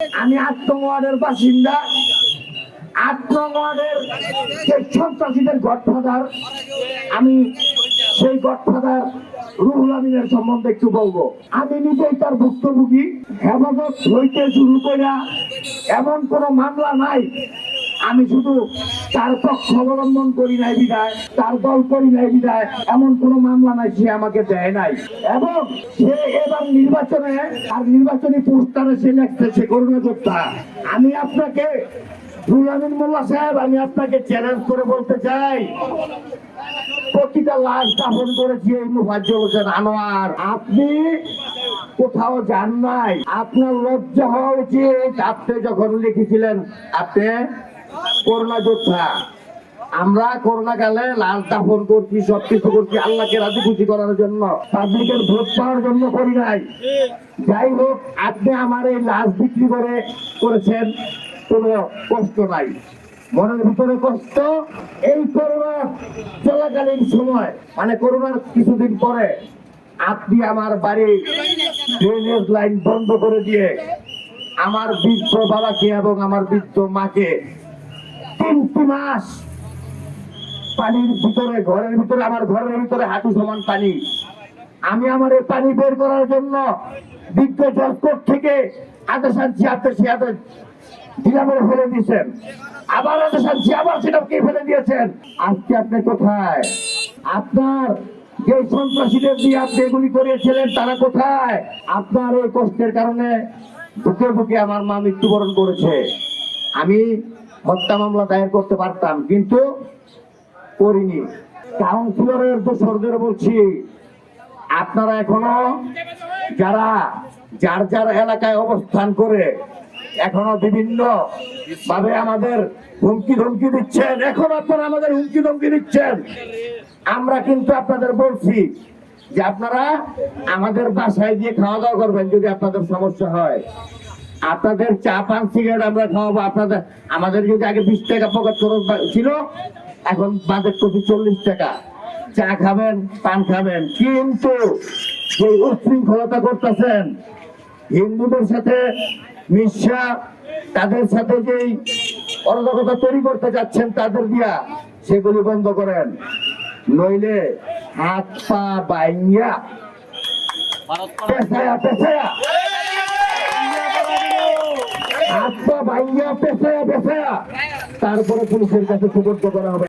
আমি ৮ নং ওয়ার্ডের বাসিন্দা। ৮ নং ওয়ার্ডের সন্ত্রাসীদের গডফাদার। আমি সেই গডফাদার রুহুল আমিনের সম্বন্ধে একটু বলবো। আমি নিজেই তার ভুক্তভোগী। হেফাজত হইতে শুরু করে এমন কোন মামলা নাই আমি শুধু তার পক্ষ অবলম্বন করি নাই বিদায়, তার দল করি নাই বিদায়, এমন কোন মামলা নাই সে আমাকে দেয় নাই। এবং সে এবার নির্বাচনে আর নির্বাচনী পোস্টারে সে লিখতেছে করোনা যোদ্ধা। আমি আপনাকে রুহুল আমিন মোল্লা সাহেব, আমি আপনাকে চ্যালেঞ্জ করে বলতে চাই, প্রতিটা লাশ দাফন করেছি এই মুফাজ্জল হোসেন আনোয়ার। আপনি কোথাও যান নাই, আপনার লজ্জা হওয়া উচিত। আপনি যখন লিখেছিলেন আপনি করোনা যোদ্ধা, আমরা করোনা কালে লাশ দাফন করছি, সবকিছু করছি আল্লাহকে রাজি খুশি করার জন্য, পাবলিকের ভোট পাওয়ার জন্য করি নাই। যাই হোক, আপনি আমার এই লাশ বিক্রি করেছেন, কোনো কষ্ট নাই, মনের ভিতরে কষ্ট। এই করোনা চলাকালীন সময়, মানে করোনার কিছুদিন পরে আপনি আমার বাড়ির ড্রেনেজ লাইন বন্ধ করে দিয়ে আমার বৃদ্ধ বাবাকে এবং আমার বৃদ্ধ মাকে 3টি মাস পানির ভিতরে, ঘরের ভিতরে, আমার ঘরের ভিতরে হাঁটু সমান পানি। আমি আমার এই পানি বের করার জন্য বিজ্ঞ জলকোট থেকে আদেশ আনছি, আপনি সে আদেশ ঢিলা করে ফেলে দিয়েছেন। আবার আদেশ আনছি, আবার সেটাকে ফেলে দিয়েছেন। আজকে আপনি কোথায়? আপনার যে সন্ত্রাসীদের দিয়ে আপনি এগুলি করিয়েছিলেন তারা কোথায়? আপনার এই কষ্টের কারণে বুকে বুকে আমার মা মৃত্যুবরণ করেছে। আমি হত্যা মামলা দায়ের করতে পারতাম, কিন্তু করিনি। কাউন্সিলরের দোসরদের বলছি, আপনারা এখনো যারা যার যার এলাকায় অবস্থান করে এখনো বিভিন্ন ভাবে আমাদের হুমকি ধমকি দিচ্ছেন, এখন আপনারা আমাদের হুমকি ধমকি দিচ্ছেন। আমরা কিন্তু আপনাদের বলছি যে আপনারা আমাদের বাসায় গিয়ে খাওয়া দাওয়া করবেন যদি আপনাদের সমস্যা হয়। আপনাদের চা পান সিগারেট আমরা খাওয়াবো। আপনাদের আমাদের যদি আগে 20 টাকা পকেট খরচ ছিল, এখন বাজেট করছি 40 টাকা। চা খাবেন, পান খাবেন, কিন্তু যে উশৃঙ্খলতা করতেছেন হিন্দুদের সাথে মিশা, তাদের সাথে যেই অরাজকতা তৈরি করতে যাচ্ছেন তাদের দিয়া, সেগুলি বন্ধ করেন, নইলে হাত পা বাইঙ্গা পেছায়া পেছায়া হাত পা বাইঙ্গা পেছায়া পেছায়া তারপরে পুলিশের কাছে সুপর্দ করা হবে।